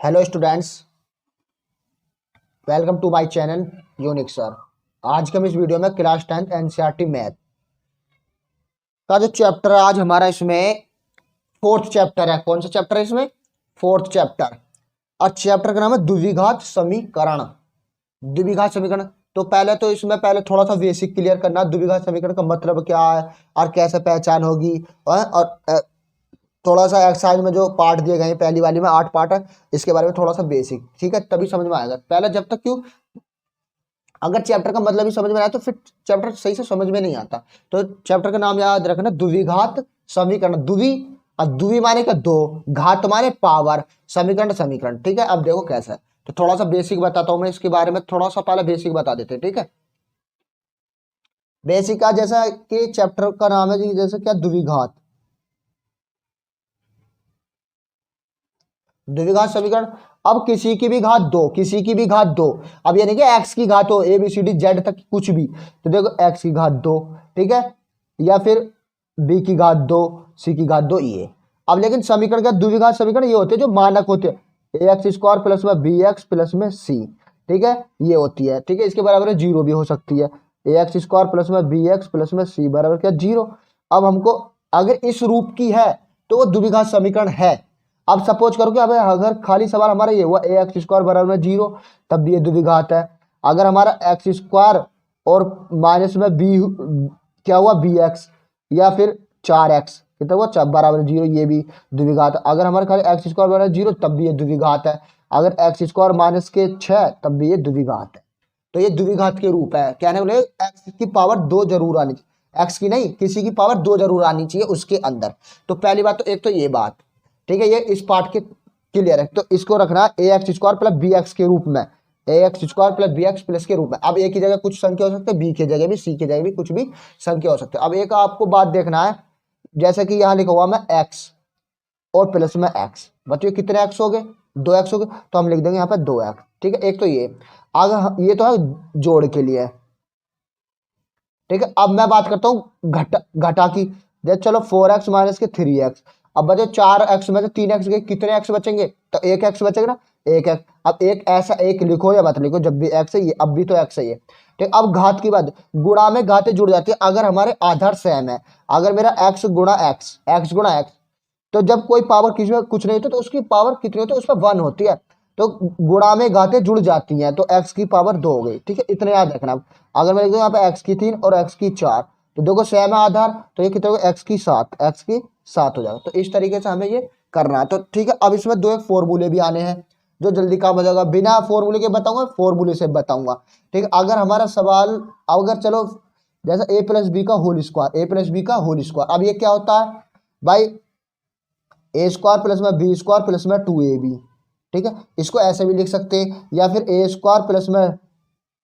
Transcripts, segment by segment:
Hello students, welcome to my channel unique sir. आज के हम इस वीडियो में क्लास 10th एनसीईआरटी मैथ का जो चैप्टर है आज हमारा इसमें फोर्थ चैप्टर है। कौन सा चैप्टर है इसमें? Fourth chapter. और चैप्टर का नाम है द्विघात समीकरण। द्विघात समीकरण तो पहले थोड़ा सा बेसिक क्लियर करना। द्विघात समीकरण का मतलब क्या है और कैसे पहचान होगी, और थोड़ा सा एक्सरसाइज में जो पार्ट दिए गए हैं पहली वाली में 8 पार्ट है, इसके बारे में थोड़ा सा बेसिक, ठीक है, तभी समझ में आएगा। पहले जब तक क्यों, अगर चैप्टर का मतलब ही समझ में आया तो फिर चैप्टर सही से समझ में नहीं आता। तो चैप्टर का नाम याद रखना, द्विघात समीकरण। द्वि माने का दो, घात माने पावर, समीकरण समीकरण, ठीक है। अब देखो कैसा है, तो थोड़ा सा बेसिक बताता हूं मैं इसके बारे में। थोड़ा सा पहले बेसिक बता देते हैं, ठीक है। बेसिक का जैसा कि चैप्टर का नाम है जी, जैसे क्या, द्विघात द्विघात समीकरण। अब किसी की भी घात दो, किसी की भी घात दो। अब यानी कि एक्स की घात हो, A B C D Z तक कुछ भी, तो देखो एक्स की घात दो, ठीक है, या फिर बी की घात दो, सी की घात दो, ये। अब लेकिन समीकरण का द्विघात समीकरण ये होते हैं जो मानक होते हैं, ए एक्स स्क्वायर प्लस में बी एक्स प्लस में सी, ठीक है, ये होती है, ठीक है। इसके बराबर जीरो भी हो सकती है, ए एक्स स्क्वायर प्लस में बी एक्स प्लस में सी बराबर क्या, जीरो। अब हमको अगर इस रूप की है तो वो द्विघात समीकरण है। अब सपोज करो कि अब अगर खाली सवाल हमारा ये हुआ ए एक्स स्क्वायर बराबर में जीरो, तब भी ये द्विघात है। अगर हमारा एक्स स्क्वायर और माइनस में बी क्या हुआ, बी एक्स, या फिर 4x कितना हुआ, बराबर जीरो, ये भी द्विघात। अगर हमारे खाली एक्स स्क्वायर बराबर जीरो, तब भी ये द्विघात है। अगर एक्स स्क्वायर माइनस के 6, तब भी ये द्विघात है। तो ये द्विघात के रूप है। कहने बोले एक्स की पावर दो जरूर आनी चाहिए, एक्स की नहीं, किसी की पावर दो जरूर आनी चाहिए उसके अंदर। तो पहली बात तो एक तो ये बात, ठीक है, ये इस पार्ट के क्लियर है। तो इसको रखना a x square plus B x के रूप में, a x square plus B x plus के रूप में। अब ए की जगह कुछ संख्या हो सकते हैं, बी की जगह भी, सी की जगह भी कुछ भी संख्या हो सकते हैं। अब एक आपको बात देखना है, जैसे कि यहाँ लिखा हुआ मैं एक्स और प्लस में एक्स, बताइए कितने एक्स हो गए, 2x हो गए, तो हम लिख देंगे यहाँ पे 2x, ठीक है। एक तो ये, अगर ये तो है जोड़ के लिए, ठीक है। अब मैं बात करता हूँ घटा की। जैसे चलो 4x माइनस के 3x, अब बचे 4x में से 3x गए, कितने x बचेंगे, तो 1x बचेगा ना, 1x। अब एक ऐसा एक लिखो या मत लिखो, जब भी x है ये, अब भी तो x है ये, ठीक। अब घात की बात, गुणा में घातें जुड़ जाती है अगर हमारे आधार सेम है। अगर मेरा x गुणा x, तो जब कोई पावर किसी में कुछ नहीं होता तो उसकी पावर कितनी होती है, उस पर 1 होती है। तो गुणा में घातें जुड़ जाती हैं, तो x की पावर 2 हो गई, ठीक है, इतने याद रखना। अगर मैं लिख दूं यहाँ पे x की 3 और x की 4, तो देखो सेम है आधार, तो ये कितने हो गए, x की 7 हो जाएगा। तो इस तरीके से हमें ये करना है। तो ठीक है, अब इसमें दो एक फॉर्मूले भी आने हैं जो जल्दी काम हो जाएगा। बिना फॉर्मूले के बताऊंगा, फॉर्मूले से बताऊंगा, ठीक है। अगर हमारा सवाल, अगर चलो जैसा a प्लस बी का होल स्क्वायर, अब ये क्या होता है भाई, ए स्क्वायर प्लस में बी स्क्वायर प्लस में 2ab, ठीक है। इसको ऐसे भी लिख सकते हैं, या फिर ए स्क्वायर प्लस में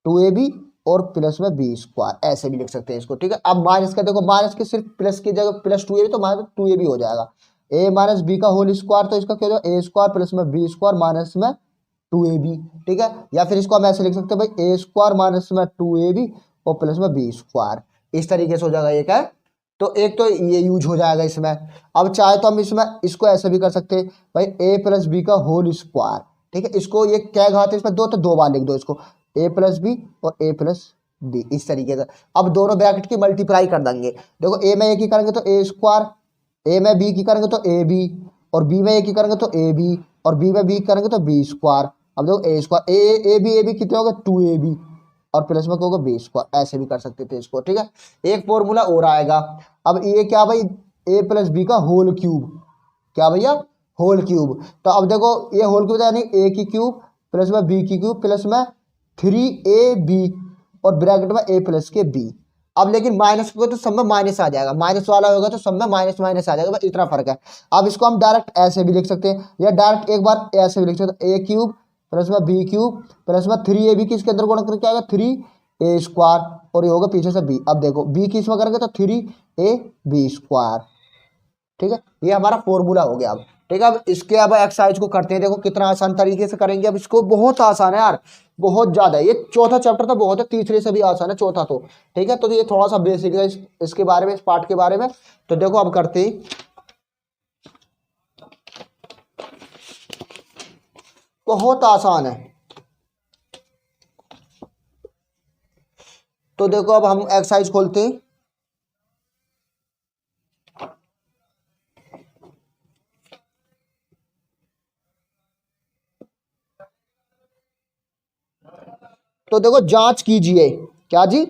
2ab और प्लस में बी स्क्वायर, ऐसे भी लिख सकते हैं इसको, ठीक है। अब माइनस का देखो, माइनस के सिर्फ प्लस की जगह प्लस 2ab, तो माइनस 2ab हो जाएगा। ए माइनस बी का होल स्क्वायर, तो इसका क्या हो जाएगा, ए स्क्वायर प्लस में बी स्क्वायर माइनस में 2ab, ठीक है। या फिर इसको हम ऐसे लिख सकते हैं भाई, ए स्क्वायर माइनस में 2ab और प्लस में बी स्क्वायर, इस तरीके से हो जाएगा एक है। तो एक तो ये यूज हो जाएगा इसमें। अब चाहे तो हम इसमें इसको ऐसे भी कर सकते हैं भाई, ए प्लस बी का होल स्क्वायर, ठीक है। इसको ये क्या घात है इसमें, दो, तो दो बार लिख दो इसको, ए प्लस बी और ए प्लस बी, इस तरीके से। अब दोनों ब्रैकेट की मल्टीप्लाई कर देंगे। देखो ए में एक ही करेंगे तो ए स्क्वायर, ए में बी की करेंगे तो ए बी, और बी में एक ही करेंगे तो ए बी, और बी में बी करेंगे तो बी स्क्वायर। अब देखो ए स्क्वायर, ए बी कितने हो गए, 2ab, और प्लस में होगा बी स्क्वायर, ऐसे भी कर सकते थे इसको, ठीक है। एक फॉर्मूला और आएगा। अब ये क्या भाई, ए प्लस बी का होल क्यूब, क्या भैया, होल क्यूब। तो अब देखो ये होल क्यूब यानी ए की क्यूब प्लस में बी की क्यूब प्लस में 3ab और ब्रैकेट में ए प्लस के बी। अब लेकिन माइनस को तो सब में माइनस आ जाएगा, माइनस वाला होगा तो सब में माइनस माइनस आ जाएगा, बस इतना फर्क है। अब इसको हम डायरेक्ट ऐसे भी लिख सकते हैं, या डायरेक्ट एक बार ऐसे भी लिख सकते हैं, ए क्यूब प्लस में बी क्यूब प्लस में 3ab की इसके अंदर गुणा करके क्या आएगा, 3a स्क्वायर, और ये होगा पीछे से b। अब देखो b की इसमें करेंगे तो 3ab स्क्वायर, ठीक है, ये हमारा फॉर्मूला हो गया। अब ठीक है, अब इसके अब एक्सरसाइज को करते हैं। देखो कितना आसान तरीके से करेंगे। अब इसको बहुत आसान है यार, बहुत ज्यादा है। ये चौथा चैप्टर तो बहुत है, तीसरे से भी आसान है चौथा तो, ठीक है। तो ये थोड़ा सा बेसिक है इसके बारे में, इस पार्ट के बारे में। तो देखो अब करते हैं। बहुत आसान है। तो देखो अब हम एक्सरसाइज खोलते हैं। तो देखो जांच कीजिए, क्या जी,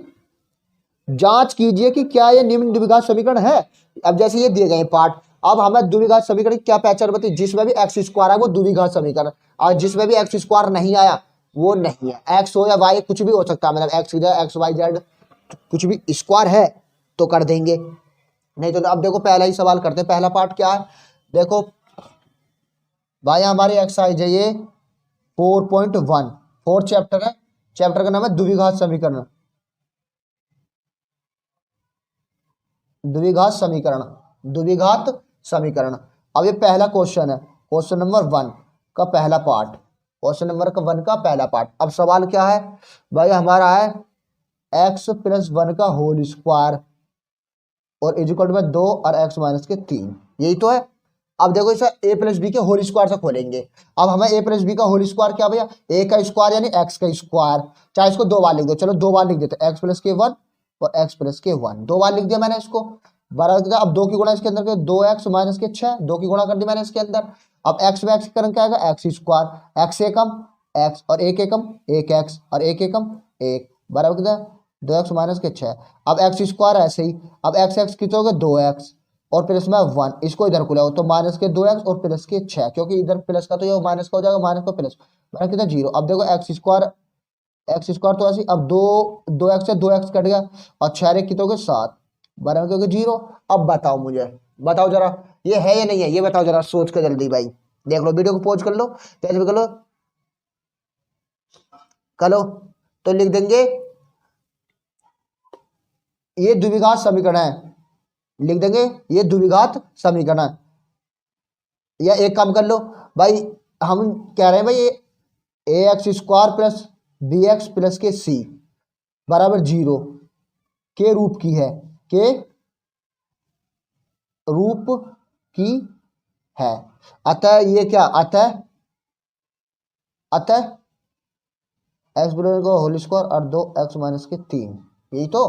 जांच कीजिए कि क्या ये निम्न द्विघात समीकरण है। अब जैसे ये दिए गए पार्ट, अब हमें द्विघात समीकरण की क्या पहचान बताइए, जिसमें भी एक्स स्क्वायर है वो द्विघात समीकरण, और जिसमें भी एक्स स्क्वायर नहीं आया वो नहीं है। एक्स हो या वाई कुछ भी हो सकता है, मतलब एक्स एक्स वाई जेड कुछ भी स्क्वायर है तो कर देंगे, नहीं तो अब देखो पहला ही सवाल करते हैं। पहला पार्ट क्या है, देखो भाई हमारी एक्सरसाइज है ये 4.1, फोर्थ चैप्टर है, चैप्टर का नाम है द्विघात समीकरण। द्विघात समीकरण, द्विघात समीकरण। अब ये पहला क्वेश्चन है, क्वेश्चन नंबर 1 का पहला पार्ट, क्वेश्चन नंबर 1 का पहला पार्ट। अब सवाल क्या है भाई, हमारा है x+1 का होल स्क्वायर और इक्वल में 2 और x माइनस के 3, यही तो है। अब देखो इसे a प्लस बी के होल स्क्वायर से खोलेंगे। अब हमें a प्लस बी का होल स्क्वायर क्या भैया, a का स्क्वायर यानी x का स्क्वायर, चाहे इसको 2 बार लिख दो, चलो 2 बार लिख देते, x प्लस के 1 और x प्लस के 1, 2 बार लिख दिया मैंने इसको, बराबर किया। अब 2 की गुणा इसके अंदर के 2x माइनस के 6, 2 की गुणा कर दी मैंने इसके अंदर। अब x में x करंट क्या आएगा, x स्क्वायर, x एकम x और 1 एकम 1x और 1 एकम 1, बराबर कितना 2x माइनस के 6। अब x स्क्वायर ऐसे ही, अब x कितना होगा 2x और प्लस में 1, इसको इधर को लाओ तो माइनस के 2x और प्लस के 6, क्योंकि इधर प्लस का तो ये माइनस का हो जाएगा, माइनस का प्लस, बराबर कितना 0। अब देखो एक्स स्क्वायर तो ऐसे, अब 2x से 2x कट गया और 6 रे कितने हो गए 7, बराबर क्योंकि 0। अब बताओ मुझे, बताओ जरा ये है या नहीं है, ये बताओ जरा सोच कर जल्दी भाई, देख लो वीडियो को पॉज कर लो, तेज भी कर लो, करो तो लिख देंगे ये द्विघात समीकरण है, लिख देंगे ये द्विघात समीकरण है। या एक काम कर लो भाई, हम कह रहे हैं भाई ये x square plus B x plus के सी बराबर 0 के रूप की है, के रूप की है। अतः ये क्या, अतः एक्स को होल स्क्वायर और 2x माइनस के 3, यही तो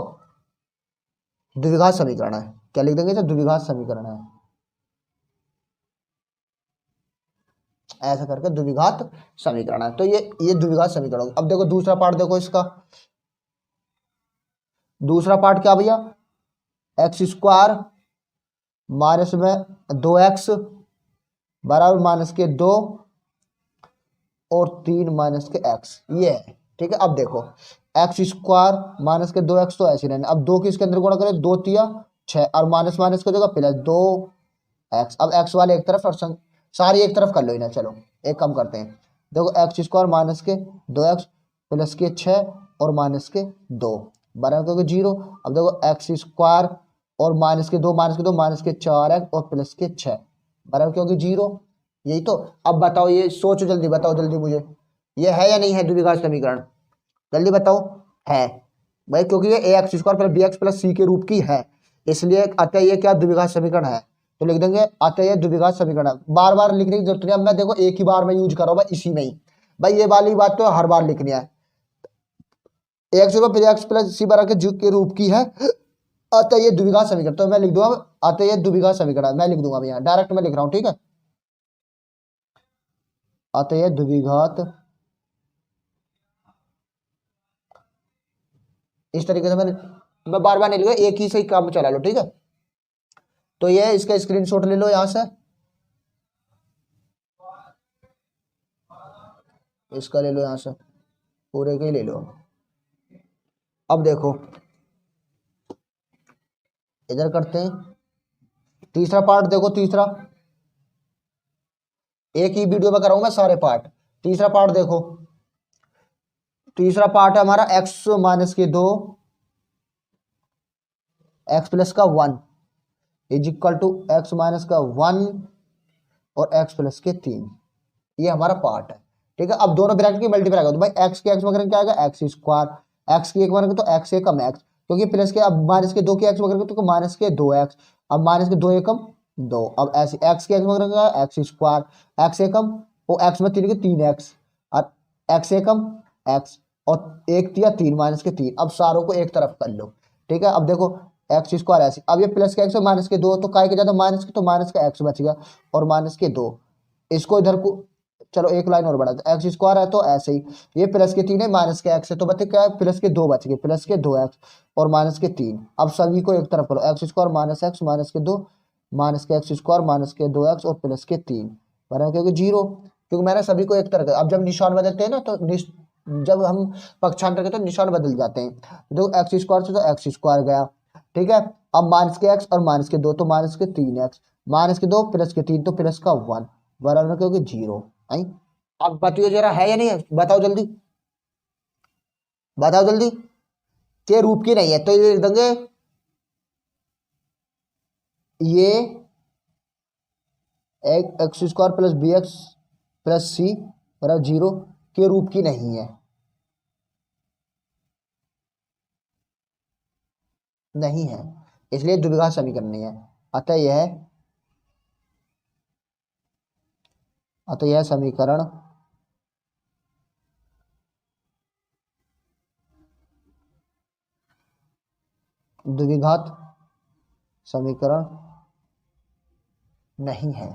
द्विघात समीकरण है। क्या लिख देंगे, द्विघात समीकरण है, ऐसा करके द्विघात समीकरण है। तो ये द्विघात समीकरण। अब देखो दूसरा पार्ट, देखो इसका दूसरा पार्ट क्या भैया, एक्स स्क्वायर माइनस में 2x बराबर माइनस के 2 और 3 माइनस के x, ये है ठीक है। अब देखो एक्स स्क्वायर माइनस के 2x तो ऐसे रहने, अब 2 किसके अंदर गुणा करें, 2 तिया 6 और माइनस माइनस को देगा प्लस 2x। अब x वाले एक तरफ और सारी एक तरफ कर लो इन्हें, चलो एक कम करते हैं। देखो एक्स स्क्वायर माइनस के 2x प्लस के 6 और माइनस के 2 बराबर क्योंकि 0। अब देखो एक्स स्क्वायर और माइनस के 2 माइनस के 4x और प्लस के 6 बराबर क्योंकि 0, यही तो। अब बताओ ये सोचो जल्दी, बताओ जल्दी मुझे, ये है या नहीं है द्विघात समीकरण, जल्दी बताओ। है भाई, क्योंकि ये a x square plus B x plus c के रूप की है, इसलिए अतः ये क्या द्विघात समीकरण है। तो लिख देंगे अतः ये द्विघात समीकरण है। बार बार लिखने की जरूरत नहीं, अब मैं देखो एक ही बार में यूज कर रहा हूँ भाई, इसी में ही भाई, ये वाली बात तो हर बार लिखनी है। एक्स एक्स प्लस सी बराबर के रूप की है, अतः ये द्विघात समीकरण। तो मैं लिख दूंगा अतः ये द्विघात समीकरण, मैं लिख दूंगा यहाँ डायरेक्ट में लिख रहा हूँ, ठीक है। अतः ये द्विघात, इस तरीके से मैं बार बार नहीं लिखूंगा, एक ही से काम चला लो, ठीक है। तो ये इसका स्क्रीनशॉट ले लो यहां से, इसका ले लो यहां से, पूरे के ही ले लो। अब देखो इधर करते हैं तीसरा पार्ट, देखो तीसरा एक ही वीडियो में कराऊं मैं सारे पार्ट। तीसरा पार्ट देखो, तीसरा पार्ट है हमारा एक्स माइनस के 2 एक्स प्लस का 1 is equal to x minus का 1 और एक्स प्लस के 3, ये हमारा पार्ट है, ठीक है। अब दोनों ब्रैकेट की मल्टीप्लाई करो तो भाई एक्स के एक्स में करेंगे क्या आएगा, एक्स स्क्वायर, एक्स की एक मानेंगे तो एक्स एकम एक्स, क्योंकि प्लस के, अब माइनस के 2 के एक्स में करेंगे तो माइनस के 2x, अब माइनस के 2 एकम 2, अब ऐसे एक्स के एक्स में करेंगे एक्स स्क्वायर, एक्स एकम वो एक्स में 3 के 3x, एक्स एकम एक्स, और एक दिया 3 माइनस के 3। अब सारों को एक तरफ कर लो, ठीक है। अब देखो एक्स स्क्वायर ऐसे, अब ये प्लस के एक्स और माइनस के 2, तो काय के ज्यादा माइनस के, तो माइनस का एक्स बच गया और माइनस के 2। इसको इधर को चलो एक लाइन और बढ़ा दो, एक्स स्क्वायर है तो ऐसे ही, ये प्लस के 3 है माइनस के एक्स है, तो बच्चे क्या है, प्लस के 2 बच गए, प्लस के 2 एक्स और माइनस के 3। अब सभी को एक तरफ करो, x square minus x minus के 2 माइनस के एक्स स्क्वायर माइनस के 2 एक्स और प्लस के 3 बराबर, क्योंकि 0, क्योंकि मैंने सभी को एक तरफ कर। अब जब निशान बदलते हैं ना, तो जब हम पक्षांतर करते हैं तो निशान बदल जाते हैं। तो एक्स स्क्वायर से तो एक्स स्क्वायर गया, ठीक है। अब माइनस के एक्स और माइनस के 2, तो माइनस के 3 एक्स माइनस के 2 प्लस के 3, तो प्लस का 1 बराबर, क्योंकि 0 आई। अब बताइए जरा है या नहीं है, बताओ जल्दी, बताओ जल्दी। के रूप की नहीं है तो ये लिख देंगे, ये x square plus B x plus c बराबर 0 के रूप की नहीं है, नहीं है, इसलिए द्विघात समीकरण नहीं है। अतः यह समीकरण द्विघात समीकरण नहीं है,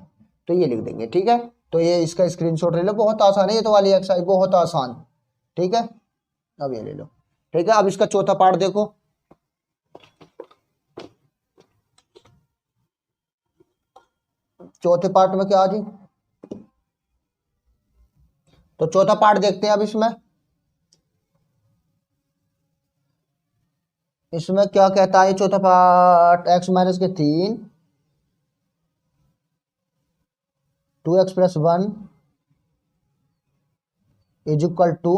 तो ये लिख देंगे, ठीक है। तो ये इसका स्क्रीनशॉट ले लो, बहुत आसान है ये तो वाली एक्सरसाइज, बहुत आसान, ठीक है। अब ये ले लो, ठीक है। अब इसका चौथा पार्ट देखो, चौथे पार्ट में क्या आ जी, तो चौथा पार्ट देखते हैं अब इसमें। इसमें क्या कहता है चौथा पार्ट, एक्स माइनस के 3 2x plus 1 is equal to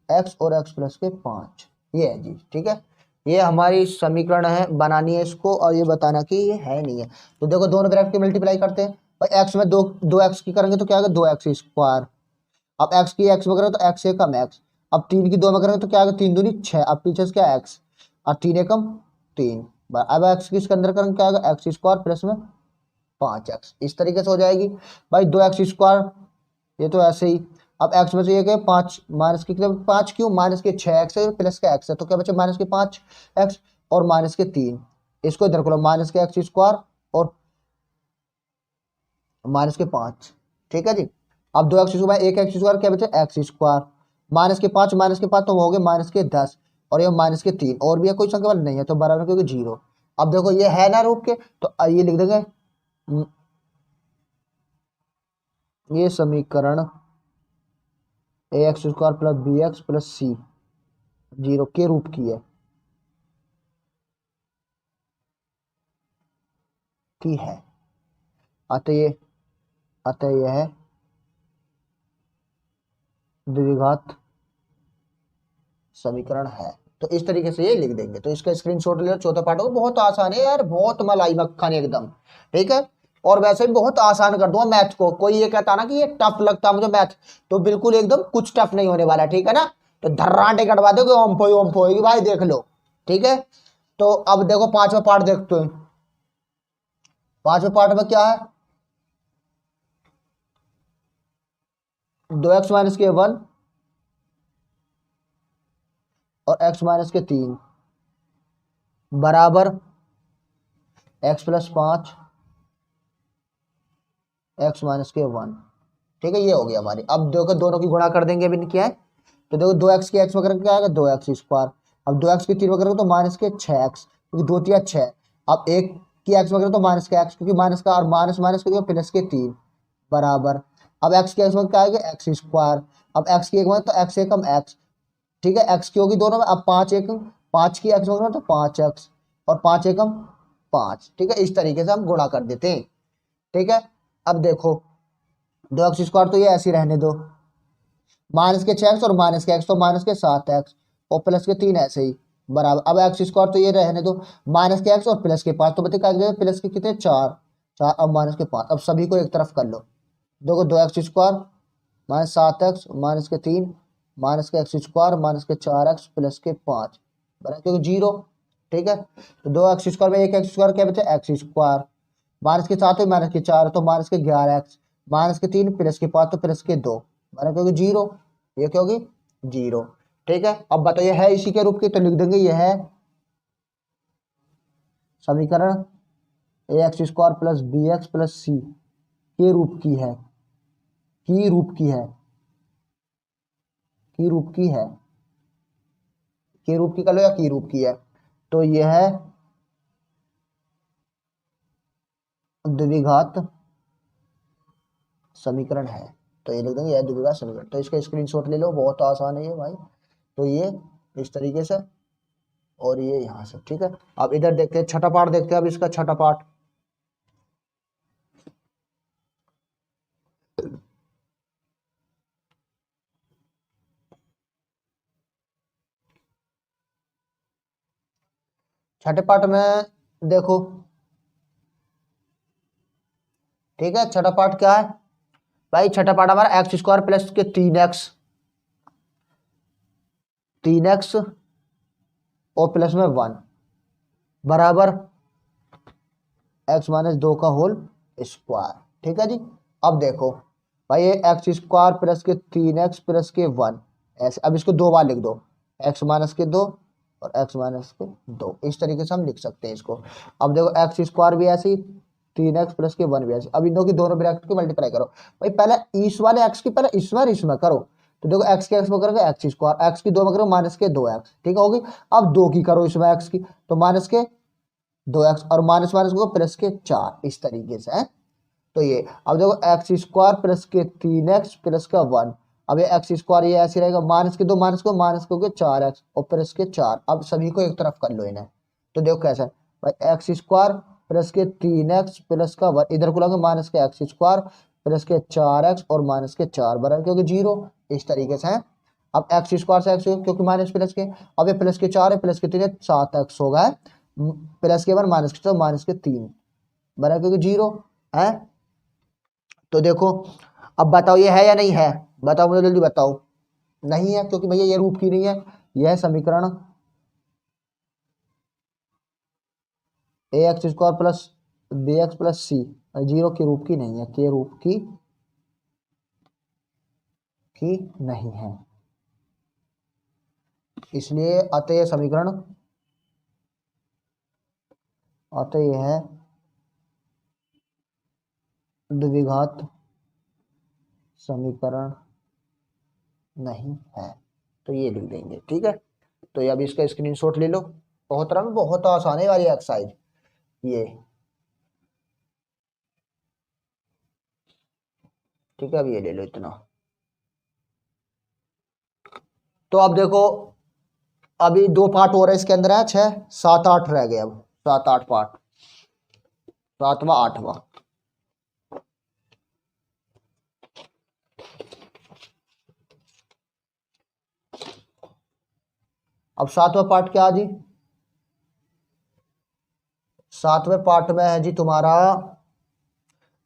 x और एक्स प्लस के 5, ये है जी, ठीक है। ये हमारी समीकरण है, बनानी है इसको और ये बताना कि ये है नहीं है। तो देखो दोनों ब्रैकेट की मल्टीप्लाई करते हैं भाई, एक्स में दो एक्स की करेंगे तो क्या आएगा 2x स्क्वायर। अब एक्स की एक्स में करेंगे तो एक्स एकम एक्स। अब 3 की 2 में करेंगे तो क्या आएगा 3 दूनी 6, अब पीछे से क्या एक्स और 3 एकम 3। अब एक्स की इसके अंदर करेंगे क्या आएगा एक्स स्क्वायर प्लस में 5x, इस तरीके से हो जाएगी भाई 2x स्क्वायर, ये तो ऐसे ही। अब x में से ये क्या 5 माइनस के 5 क्यों, माइनस के 6x है प्लस का x है, तो क्या बचे माइनस के 5x और माइनस के 3। इसको इधर करो, माइनस के एक्स स्क्वायर और माइनस के 5, ठीक है जी। अब 2x स्क्वायर एक एक्स स्क्वायर क्या बचे एक्स स्क्वायर, माइनस के 5 तो हो गए माइनस के 10 और ये माइनस के 3, और भी है कोई संख्या वाला नहीं है तो बराबर क्योंकि 0। अब देखो ये है ना रूप के, तो ये लिख देंगे ये समीकरण ए x square plus B x plus c 0 के रूप की है, की है। अतः यह द्विघात समीकरण है, तो इस तरीके से ये लिख देंगे। तो इसका स्क्रीनशॉट ले लो, चौथा पार्ट हो, बहुत आसान है यार, बहुत मलाई मक्खन एकदम, ठीक है। और वैसे भी बहुत आसान कर दूंगा मैथ को, कोई ये कहता ना कि ये टफ लगता मुझे मैथ, तो बिल्कुल एकदम कुछ टफ नहीं होने वाला, ठीक है ना। तो धर्रांटे कटवा दोगे ओम होगी भाई, देख लो, ठीक है। तो अब देखो पांचवा पार्ट देखते हैं, पांचवें पार्ट में क्या है, 2x माइनस के 1 और x माइनस के 3 बराबर x प्लस 5 x माइनस के 1, ठीक है। ये हो गया हमारी। अब देखो दोनों की गुणा कर देंगे, अभी क्या है, तो देखो 2x की x में करके क्या आएगा 2x स्क्वायर। अब 2x की 3 में करोगे तो माइनस के 6x, क्योंकि 2 3 6। अब एक की x में करोगे तो माइनस के x, क्योंकि माइनस का और माइनस माइनस के प्लस के 3 बराबर। अब x की x में क्या आएगा x स्क्वायर। अब x की एक में तो x एकम x, ठीक है, x की होगी दोनों में। अब 5 एकम 5 की x में तो 5x और 5 एकम 5, ठीक है। इस तरीके से हम गुणा कर देते हैं, ठीक है। अब देखो 2x स्क्वायर तो ये ऐसे ही रहने दो, माइनस के 6x और माइनस के x तो माइनस के 7x और प्लस के 3 ऐसे ही बराबर। अब एक्स स्क्वायर तो ये रहने दो, माइनस के x और प्लस के 5, तो बताइए प्लस के कितने 4 4 अब माइनस के 5। अब सभी को एक तरफ कर लो, देखो 2x square minus 7x minus के 3 माइनस के x स्क्वायर माइनस के 4x प्लस के 5 बराबर क्योंकि 0, ठीक है। तो 2x स्क्वायर में एक एक्स स्क्वायर क्या बचे एक्स स्क्वायर, माइनस के 7 माइनस के 4 तो माइनस के 11x माइनस के 3 प्लस के 5 तो प्लस के 2 बराबर क्योंकि 0। ये क्या होगी 0। ठीक है, अब बताइए है इसी के रूप की, तो लिख देंगे यह है समीकरण ए x square plus B x plus c के रूप की है, की रूप की है, की रूप की है, के रूप की कर लो या की रूप की है। तो यह है द्विघात समीकरण है। तो ये लिख देंगे यह द्विघात समीकरण। तो इसका स्क्रीनशॉट ले लो, बहुत आसान है ये भाई। तो ये इस तरीके से और ये यहाँ से। ठीक है, अब इधर देखते हैं छठा पार्ट, देखते हैं अब इसका छठा पार्ट। छठे पार्ट में देखो, ठीक है, छठा पार्ट क्या है भाई, छठा पार्ट हमारा एक्स स्क्वायर प्लस के 3x, 3x और प्लस में 1 बराबर x माइनस 2 का होल स्क्वायर। ठीक है जी, अब देखो भाई ये एक्स स्क्वायर प्लस के 3x प्लस के 1 ऐसे, अब इसको दो बार लिख दो, x माइनस के 2 और x माइनस के 2, इस तरीके से हम लिख सकते हैं इसको। अब देखो एक्स स्क्वायर भी ऐसे ही, 3x प्लस के 1 भी ऐसे। अब इन दोनों की दोनों ब्रैकेट की मल्टीप्लाई करो भाई, पहले इस वाले x की पहले इसमें करो। तो देखो x के x में करोगे एक्स स्क्वायर, x की 2 में करोगे माइनस के 2x। ठीक होगी, अब 2 की करो इसमें x की, तो माइनस के 2x और माइनस माइनस को प्लस के 4, इस तरीके से है। तो ये अब देखो एक्स स्क्वायर प्लस के 3x प्लस का 1, अब ये एक्स स्क्वायर ये ऐसे रहेगा, माइनस के 2 माइनस को माइनस को 4x और प्लस के 4। अब सभी को एक तरफ कर लो इन्हें, तो देखो कैसा है भाई, एक्स स्क्वायर प्लस के 3x प्लस का 1, इधर को लाओगे माइनस के एक्स स्क्वायर प्लस के 4x और माइनस के 4 बराबर क्योंकि 0, इस तरीके से है। अब एक्स स्क्वायर से एक्स क्योंकि माइनस प्लस के, अब ये प्लस के 4 है, प्लस के 3 है, 7x होगा, प्लस के 1 माइनस के 4 माइनस के 3 बराबर क्योंकि 0 है। तो देखो अब बताओ ये है या नहीं है, बताओ मुझे जल्दी बताओ। नहीं है क्योंकि भैया ये रूप की नहीं है, यह समीकरण ए x square plus B x plus c 0 के रूप की नहीं है, के रूप की नहीं है, इसलिए अतः समीकरण अतः यह है द्विघात समीकरण नहीं है। तो ये लिख देंगे। ठीक है, तो ये अब इसका स्क्रीनशॉट ले लो, बहुत तरह में बहुत आसान है वाली एक्सरसाइज ये। ठीक है, अब ये ले लो इतना। तो अब देखो अभी 2 पार्ट हो रहे हैं इसके अंदर है, 6 7 8 रह गए, अब 7 8 पार्ट, 7वां 8वां। अब 7वां पार्ट क्या है जी, 7वें पार्ट में है जी तुम्हारा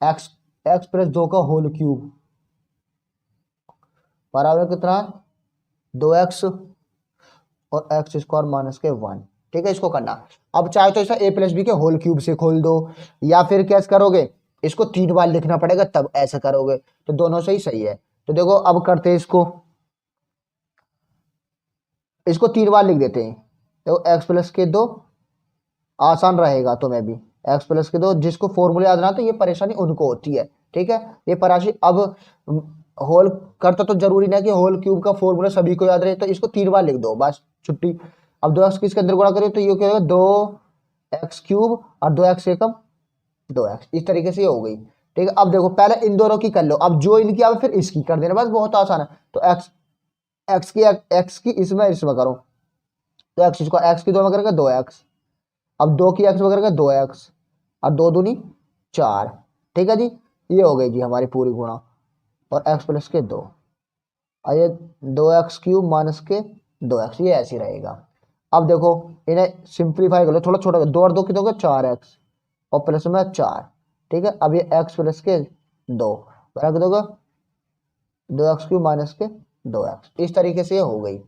एक्स एक्स प्लस 2 का होल क्यूब बराबर कितना है 2x और एक्स स्क्वायर माइनस के 1। ठीक है, इसको करना। अब चाहे तो इसे a प्लस बी के होल क्यूब से खोल दो, या फिर कैसे करोगे, इसको 3 बार लिखना पड़ेगा तब ऐसा करोगे, तो दोनों से ही सही है। तो देखो अब करते हैं इसको, इसको 3 बार लिख देते हैं। देखो एक्स प्लस के 2 आसान रहेगा तुम्हें भी, एक्स प्लस के 2, जिसको फॉर्मूले याद ना तो ये परेशानी उनको होती है। ठीक है, ये पराशी अब होल करता तो जरूरी नहीं कि होल क्यूब का फॉर्मूला सभी को याद रहे, तो इसको 3 बार लिख दो बस, छुट्टी। अब 2x किसके अंदर गुणा करें तो ये क्या होगा 2x क्यूब और 2x एकम 2x, इस तरीके से ये हो गई। ठीक है, अब देखो पहले इन दोनों की कर लो, अब जो इनकी अब फिर इसकी कर देना, बस बहुत आसान है। तो x की इसमें करो, तो एक्स स्क्वायर एक्स की 2 में करेंगे 2x, अब 2 की x में करेंगे 2x और 2 दूनी 4। ठीक है जी, ये हो गई जी हमारी पूरी गुणा, और x प्लस के 2 और ये 2x क्यूब माइनस के 2x, ये ऐसे रहेगा। अब देखो इन्हें सिंप्लीफाई कर लो, थोड़ा छोटा 2 और 2 की दोगे 4x और प्लस में 4। ठीक है, अब ये x प्लस के 2 बराबर दोगे 2x क्यूब माइनस के 2x, इस तरीके से ये हो गई।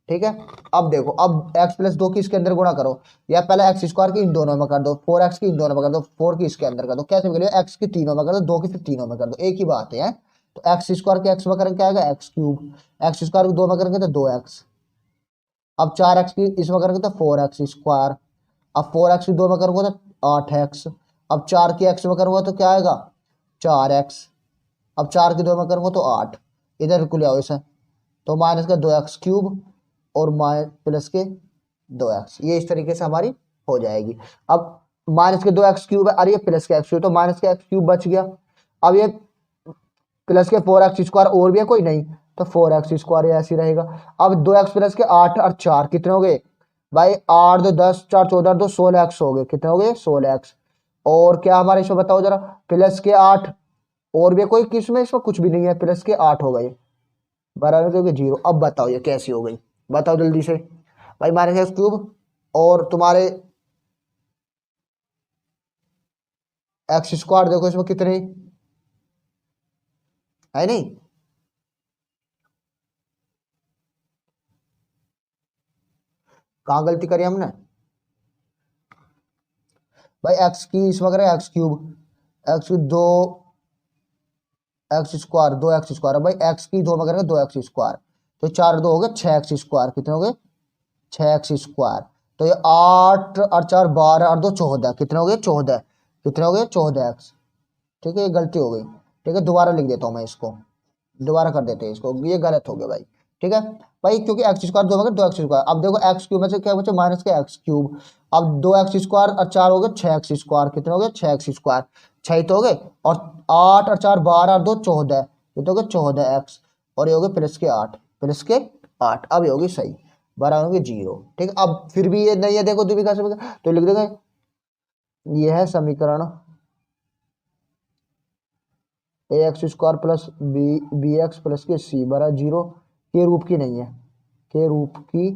ठीक है, अब देखो अब x प्लस 2 की इसके अंदर गुणा करो, या पहले एक्स स्क्वायर की इन दोनों में कर दो, 4x की इन दोनों में कर दो, 4 की इसके अंदर कर दो, कैसे कर लो, x की तीनों में कर दो, 2 की फिर तीनों में कर दो, एक ही बात है। तो एक्स स्क्वायर के एक्स में करेंगे क्या आएगा एक्स क्यूब, एक्स स्क्वायर को 2 में करेंगे तो 2x। अब 4x की इसमें करेंगे तो 4x स्क्वायर। अब 4x की 2 में करूँगा तो 8x। अब 4 की x में करूँगा तो क्या आएगा 4x। अब 4 की 2 में करूँगा तो 8। इधर को ले आओ इसे, तो माइनस का 2x क्यूब और प्लस के 2x, ये इस तरीके से हमारी हो जाएगी। अब माइनस के 2x क्यूब है और ये प्लस के एक्स क्यूब, तो माइनस के एक्स क्यूब बच गया। अब ये प्लस के 4x स्क्वायर और भी है कोई नहीं, तो 4x स्क्वायर ऐसे ही रहेगा। अब 2x प्लस के 8 और 4 कितने हो गए भाई 8 2 10 4 14 2 16x हो गए, कितने हो गए 16x। और क्या हमारे इसमें बताओ जरा, प्लस के 8 और भी कोई किसमें, इसमें कुछ भी नहीं है, प्लस के 8 हो गए बराबर हो गए 0। अब बताओ ये कैसी हो गई, बताओ जल्दी से भाई। माइनस एक्स क्यूब और तुम्हारे एक्स स्क्वायर देखो इसमें कितने है नहीं, कहाँ गलती करी हमने भाई। एक्स की इसमें करें एक्स क्यूब, एक्स की 2 एक्स स्क्वायर 2x स्क्वायर, भाई एक्स की 2 में करेंगे 2x स्क्वायर, तो 4 2 हो गए 6x स्क्वायर, कितने हो गए 6x स्क्वायर। तो ये 8 और 4 12 और 2 14, कितने हो गए 14, कितने हो गए 14x। ठीक है ये गलती हो गई, ठीक है दोबारा लिख देता हूँ मैं इसको, दोबारा कर देते हैं इसको, ये गलत हो गया भाई। ठीक है भाई, क्योंकि एक्स स्क्वायर 2 में 2x स्क्वायर। अब देखो एक्स क्यूब में से क्या बचे माइनस के एक्स क्यूब। अब 2x स्क्वायर और 4 हो गए 6x स्क्वायर, कितने हो गए 6x स्क्वायर, 6 तो हो गए। और 8 और 4 12 और 2 14, ये तो हो गए 14x। और ये हो गए प्लस के 8, प्लस के 8। अब ये होगी सही, बराबर होगी 0। ठीक है, अब फिर भी ये नहीं है देखो द्विघात समीकरण, तो लिख देंगे ये है समीकरण ए x square plus B x plus के सी बराबर 0, के रूप की नहीं है, के रूप की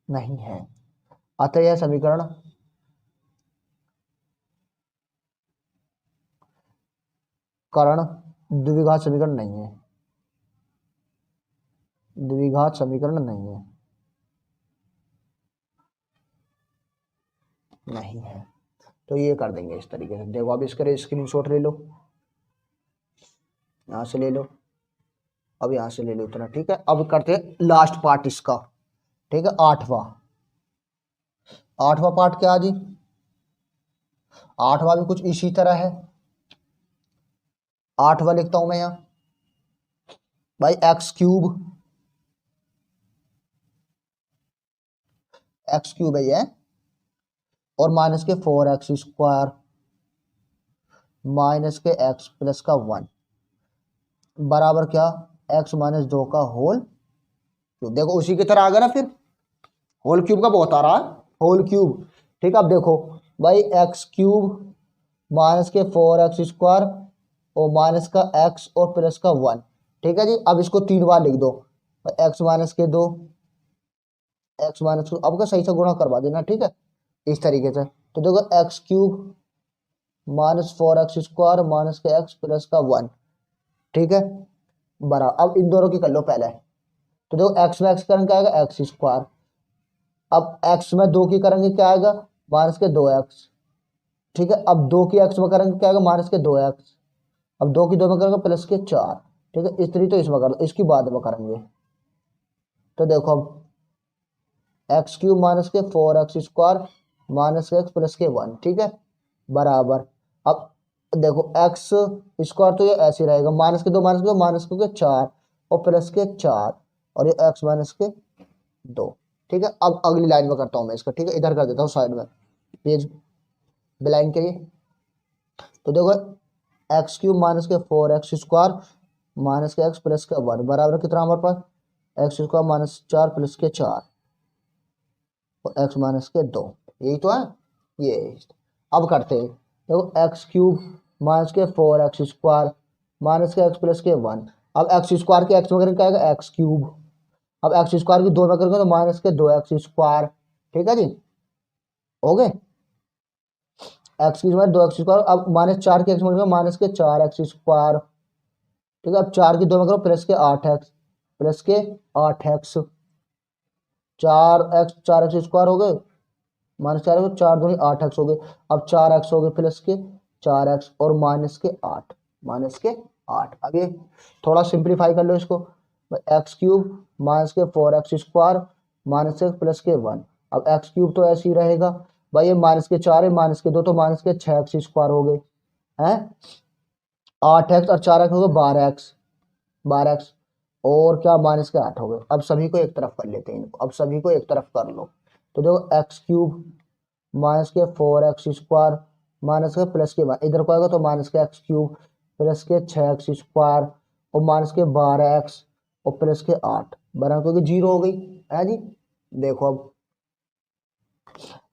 नहीं है। अतः यह समीकरण करण द्विघात समीकरण नहीं है, द्विघात समीकरण नहीं है, नहीं है। तो ये कर देंगे इस तरीके से, देखो अब इसका स्क्रीनशॉट ले लो, यहाँ से ले लो, अब यहाँ से ले लो इतना। ठीक है, अब करते हैं लास्ट पार्ट इसका। ठीक है, आठवां, आठवां पार्ट क्या जी, आठवां भी कुछ इसी तरह है। आठवां लिखता हूं मैं यहाँ भाई एक्स क्यूब, एक्स क्यूब है ये, और माइनस के 4x स्क्वायर माइनस के x प्लस का 1 बराबर क्या x माइनस 2 का होल क्यूब। देखो उसी की तरह आ गया ना, फिर होल क्यूब का बहुत आ रहा है, होल क्यूब। ठीक है, अब देखो भाई एक्स क्यूब माइनस के 4x स्क्वायर और माइनस का x और प्लस का 1। ठीक है जी, अब इसको 3 बार लिख दो, x माइनस के 2 एक्स माइनस, अब का सही से गुणा करवा देना। ठीक है, इस तरीके से। तो देखो x cube minus 4x square minus के x प्लस का 1। ठीक है, बराबर, अब इन दोनों की कर लो पहले। तो देखो एक्स में एक्स करेंगे क्या आएगा एक्स स्क्वायर, अब एक्स में 2 की करेंगे क्या आएगा माइनस के 2x। ठीक है, अब 2 की एक्स में करेंगे क्या आएगा माइनस के 2x। अब 2 की 2 में करेंगे प्लस के 4। ठीक है, इस तरीके तो इसमें कर दो, इसकी बाद में करेंगे। तो देखो अब एक्स क्यूब माइनस के 4x स्क्वायर माइनस के एक्स प्लस के 1। ठीक है, बराबर, अब देखो एक्स स्क्वायर तो ये ऐसे ही रहेगा, माइनस के 2 माइनस के 2 माइनस के 4 और प्लस के 4 और ये एक्स माइनस के 2। ठीक है, अब अगली लाइन में करता हूँ मैं इसका। ठीक है, इधर कर देता हूँ साइड में, पेज ब्लैंक के लिए। तो देखो एक्स क्यूब माइनस के 4x स्क्वायर माइनस के एक्स प्लस का 1 बराबर कितना हमारे पास एक्स स्क्वायर माइनस 4 प्लस के 4 और एक्स माइनस के 2, यही तो है ये। अब करते हैं, देखो एक्स क्यूब माइनस के 4x स्क्वायर माइनस के एक्स प्लस के 1। अब एक्स स्क्वायर के एक्स में करेंगे क्या आएगा एक्स क्यूब, अब एक्स स्क्वायर की 2 में करेंगे तो माइनस के 2x स्क्वायर। ठीक है जी, हो गए एक्स की जगह 2x स्क्वायर। अब माइनस 4 के एक्स में करेंगे माइनस के 4x स्क्वायर। ठीक है, अब 4 की 2 में करो प्लस के 8x, प्लस के 8x, 4x स्क्वायर हो गए माइनस 4 4 दूनी 8x हो गए। अब 4x हो गए प्लस के 4x और -8, -8। अब ये थोड़ा सिंप्लीफाई कर लो इसको, x³ -4x² -1 + 1। अब x³ तो ऐसे ही रहेगा भाई, ये -4 है, -2 तो -6x² हो गए हैं। 8x और 4x हो गए 12x और क्या -8 हो गए। अब सभी को एक तरफ कर लेते हैं इनको, अब सभी को एक तरफ कर लो। तो देखो x³ -4x² +1 इधर को आएगा तो -x³ +6x² और -12x और +8 बराबर, क्योंकि 0 हो गई है जी। देखो अब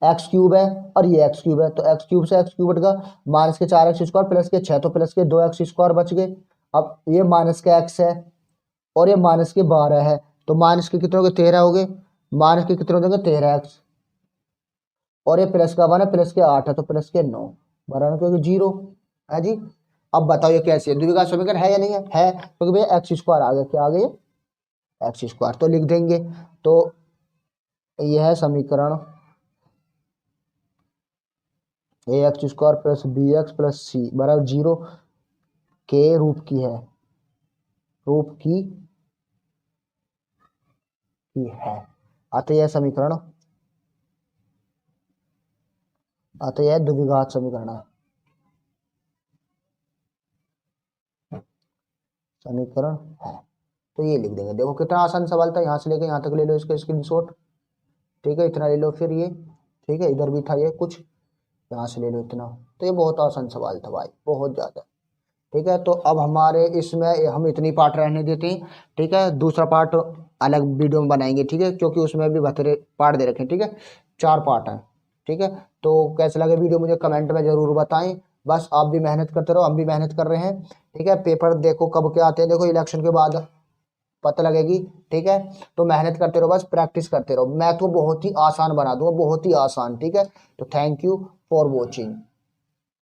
x³ है और ये x³ है, तो x³ से x³ हट गया, -4x² +6 तो +2x² बच गए। अब ये -x है और ये -12 है, तो माइनस के कितने हो गए 13 हो गए, माइनस के कितने हो जाएंगे 13x और ये +1 है, +8 है तो +9 बराबर, क्योंकि 0 है जी। अब बताओ ये कैसे है, द्विघात समीकरण है या नहीं है क्योंकि भैया x² आ गया, क्या आ गया x², तो लिख देंगे। तो यह है समीकरण ax² + bx + c बराबर 0 के रूप की है, रूप की है। अतः यह समीकरण, अतः यह द्विघात समीकरण है, समीकरण है। तो ये लिख देंगे। देखो कितना आसान सवाल था, यहाँ से लेकर यहाँ तक ले लो इसका स्क्रीनशॉट, ठीक है, इतना ले लो। फिर ये ठीक है, इधर भी था ये कुछ, यहाँ से ले लो इतना। तो ये बहुत आसान सवाल था भाई, बहुत ज़्यादा, ठीक है। तो अब हमारे इसमें हम इतनी पार्ट रहने देते हैं, ठीक है। दूसरा पार्ट अलग वीडियो में बनाएंगे, ठीक है, क्योंकि उसमें भी बथेरे पार्ट दे रखे हैं, ठीक है, 4 पार्ट हैं, ठीक है। तो कैसे लगे वीडियो मुझे कमेंट में ज़रूर बताएं। बस आप भी मेहनत करते रहो, हम भी मेहनत कर रहे हैं, ठीक है। पेपर देखो कब के आते हैं, देखो इलेक्शन के बाद पता लगेगी, ठीक है। तो मेहनत करते रहो, बस प्रैक्टिस करते रहो। मैं तो बहुत ही आसान बना दूंगा, बहुत ही आसान, ठीक है। तो थैंक यू फॉर वॉचिंग।